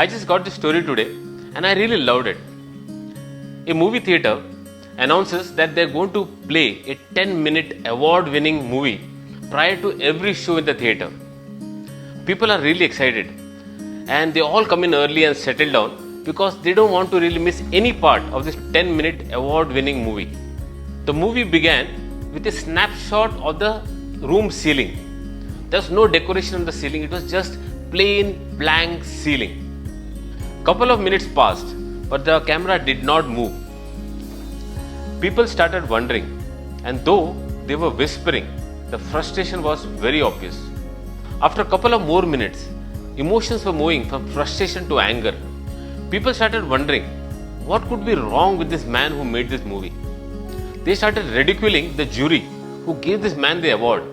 I just got this story today and I really loved it. A movie theater announces that they're going to play a 10-minute award-winning movie prior to every show in the theater. People are really excited and they all come in early and settle down because they don't want to really miss any part of this 10-minute award-winning movie. The movie began with a snapshot of the room ceiling. There's no decoration on the ceiling, it was just plain blank ceiling. Couple of minutes passed, but the camera did not move. People started wondering, and though they were whispering, the frustration was very obvious. After a couple of more minutes, emotions were moving from frustration to anger. People started wondering, what could be wrong with this man who made this movie? They started ridiculing the jury who gave this man the award.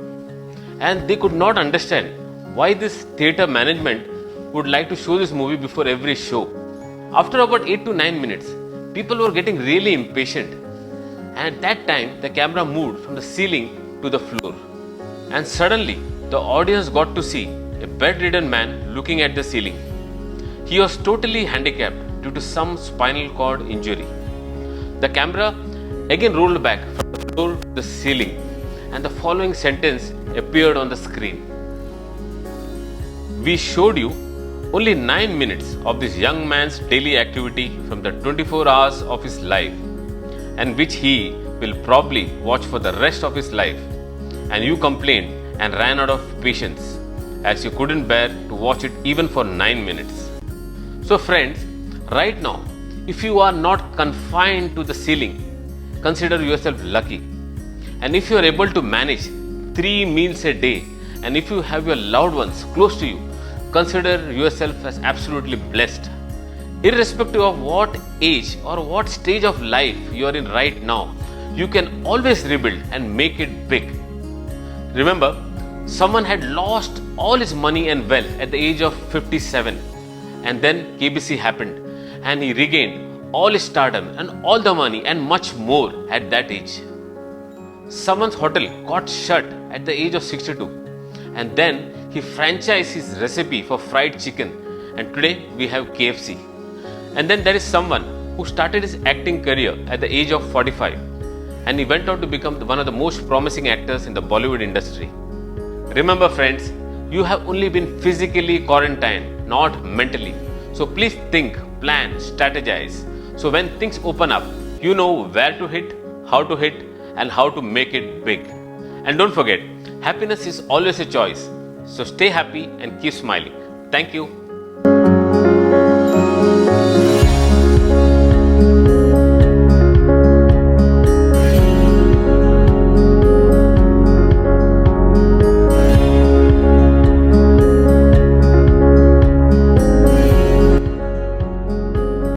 And they could not understand why this theatre management would like to show this movie before every show. After about 8 to 9 minutes, people were getting really impatient. And at that time, the camera moved from the ceiling to the floor. And suddenly, the audience got to see a bedridden man looking at the ceiling. He was totally handicapped due to some spinal cord injury. The camera again rolled back from the floor to the ceiling, and the following sentence appeared on the screen. We showed you only 9 minutes of this young man's daily activity from the 24 hours of his life, and which he will probably watch for the rest of his life. And you complained and ran out of patience as you couldn't bear to watch it even for 9 minutes. So friends, right now, if you are not confined to the ceiling, consider yourself lucky. And if you are able to manage 3 meals a day, and if you have your loved ones close to you, consider yourself as absolutely blessed. Irrespective of what age or what stage of life you are in right now, you can always rebuild and make it big. Remember, someone had lost all his money and wealth at the age of 57, and then KBC happened and he regained all his stardom and all the money and much more at that age. Someone's hotel got shut at the age of 62, and then he franchised his recipe for fried chicken, and today we have KFC. And then there is someone who started his acting career at the age of 45, and he went on to become one of the most promising actors in the Bollywood industry. Remember friends, you have only been physically quarantined, not mentally. So please think, plan, strategize. So when things open up, you know where to hit, how to hit, and how to make it big. And don't forget, happiness is always a choice. So stay happy and keep smiling. Thank you.